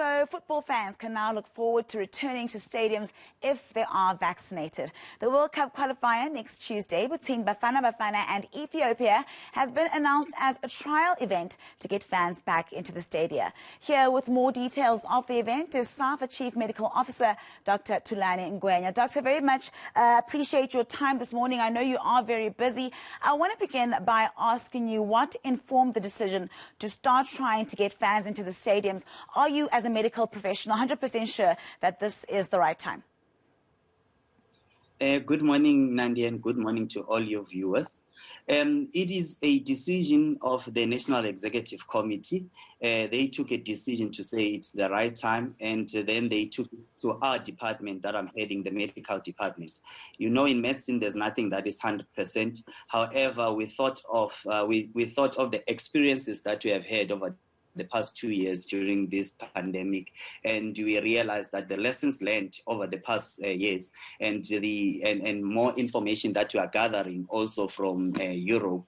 So football fans can now look forward to returning to stadiums if they are vaccinated. The World Cup qualifier next Tuesday between Bafana Bafana and Ethiopia has been announced as a trial event to get fans back into the stadia. Here with more details of the event is SAFA Chief Medical Officer Dr. Thulani Ngwenya. Doctor, very much appreciate your time this morning. I know you are very busy. I want to begin by asking you what informed the decision to start trying to get fans into the stadiums. Are you, as a medical professional, 100% sure that this is the right time? Good morning, Nandi, and good morning to all your viewers. It is a decision of the National Executive Committee. They took a decision to say it's the right time, and then they took it to our department that I'm heading, the medical department. You know, in medicine, there's nothing that is 100%. However, we thought of the experiences that we have had over the past 2 years during this pandemic, and we realized that the lessons learned over the past years and more information that we are gathering also from Europe,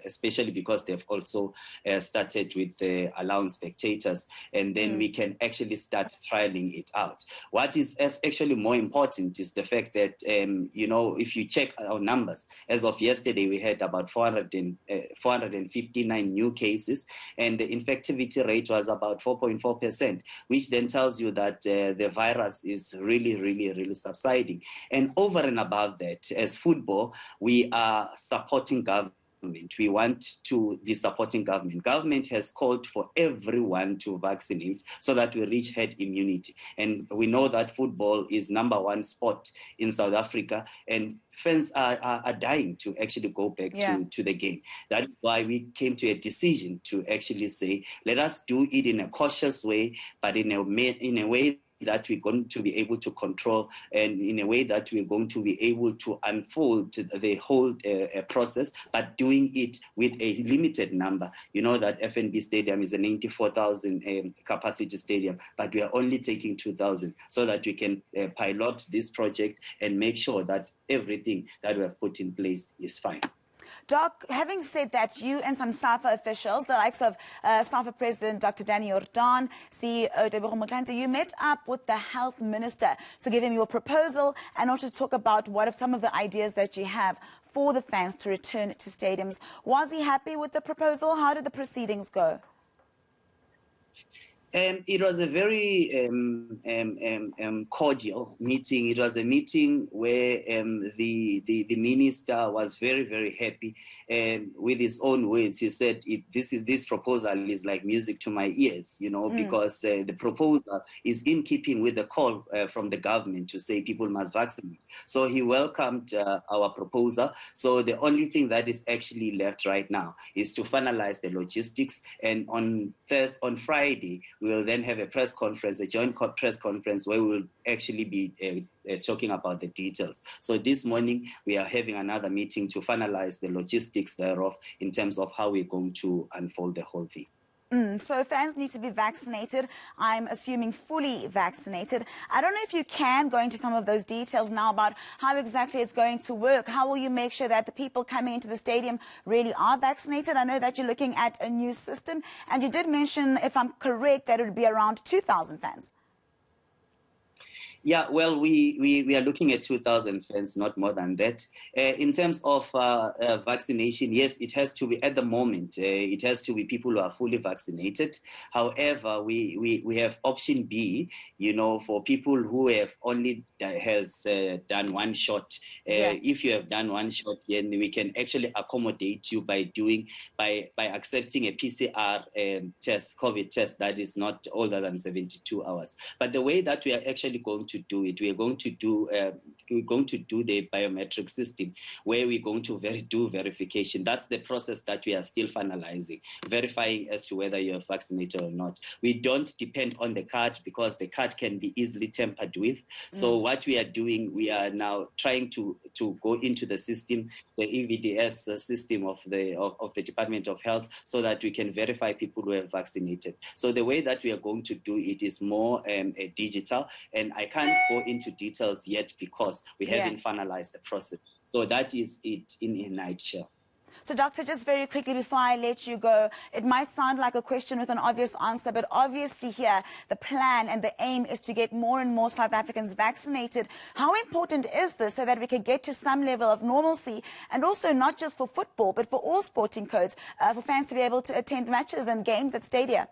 especially because they've also started with allowing spectators, and then we can actually start trialing it out. What is actually more important is the fact that you know, if you check our numbers, as of yesterday we had about 459 new cases, and the infectivity rate was about 4.4%, which then tells you that the virus is really subsiding. And over and above that, as football, we are supporting government. We want to be supporting government. Government has called for everyone to vaccinate so that we reach herd immunity. And we know that football is #1 sport in South Africa, and fans are dying to actually go back to the game. That's why we came to a decision to actually say, let us do it in a cautious way, but in a way that we're going to be able to control, and in a way that we're going to be able to unfold the whole process, but doing it with a limited number. You know that FNB Stadium is a 94,000 capacity stadium, but we are only taking 2,000 so that we can pilot this project and make sure that everything that we have put in place is fine. Doc, having said that, you and some SAFA officials, the likes of SAFA President Dr. Danny Jordan, CEO Deborah Motlanthe, you met up with the Health Minister to give him your proposal and also talk about what are some of the ideas that you have for the fans to return to stadiums. Was he happy with the proposal? How did the proceedings go? It was a very cordial meeting. It was a meeting where the minister was very happy, and with his own words, he said, "This proposal is like music to my ears," you know, because the proposal is in keeping with the call from the government to say people must vaccinate. So he welcomed our proposal. So the only thing that is actually left right now is to finalize the logistics, and on Friday, we will then have a press conference, a joint press conference, where we will actually be talking about the details. So this morning, we are having another meeting to finalize the logistics thereof in terms of how we're going to unfold the whole thing. So fans need to be vaccinated. I'm assuming fully vaccinated. I don't know if you can go into some of those details now about how exactly it's going to work. How will you make sure that the people coming into the stadium really are vaccinated? I know that you're looking at a new system, and you did mention, if I'm correct, that it would be around 2,000 fans. Yeah, well, we are looking at 2,000 fans, not more than that. In terms of vaccination, yes, it has to be, at the moment, it has to be people who are fully vaccinated. However, we have option B, you know, for people who have only done one shot. If you have done one shot, then we can actually accommodate you by accepting a PCR test, COVID test, that is not older than 72 hours. But the way that we are actually going to do it, we're going to do the biometric system, where we're going to do verification. That's the process that we are still finalizing, verifying as to whether you're vaccinated or not. We don't depend on the card, because the card can be easily tampered with. So what we are doing, we are now trying to go into the system, the EVDS system of the Department of Health, so that we can verify people who are vaccinated. So the way that we are going to do it is more digital, and I can't go into details yet because we haven't finalized the process. So that is it in a nutshell. So, Doctor, just very quickly before I let you go, it might sound like a question with an obvious answer, but obviously here, the plan and the aim is to get more and more South Africans vaccinated. How important is this so that we can get to some level of normalcy, and also not just for football, but for all sporting codes, for fans to be able to attend matches and games at stadia?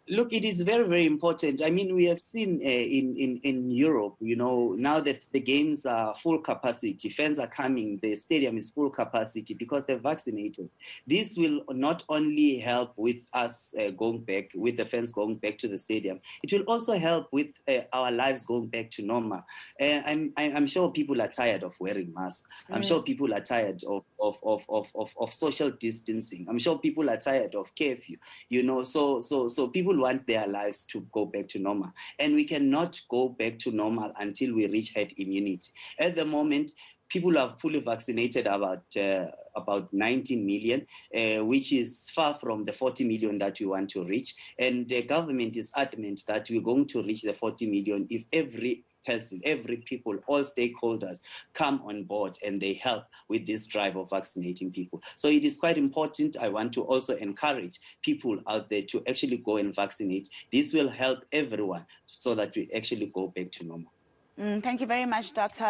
Look, it is very, very important. I mean, we have seen in Europe, you know, now that the games are full capacity, fans are coming, the stadium is full capacity because they're vaccinated. This will not only help with us going back, with the fans going back to the stadium, it will also help with our lives going back to normal. I'm sure people are tired of wearing masks. I'm sure people are tired of social distancing. I'm sure people are tired of curfew, you know, so people want their lives to go back to normal. And we cannot go back to normal until we reach herd immunity. At the moment, people are fully vaccinated about 19 million, which is far from the 40 million that we want to reach. And the government is adamant that we're going to reach the 40 million if every person, every people, all stakeholders come on board and they help with this drive of vaccinating people. So it is quite important. I want to also encourage people out there to actually go and vaccinate. This will help everyone so that we actually go back to normal. Thank you very much, Doctor.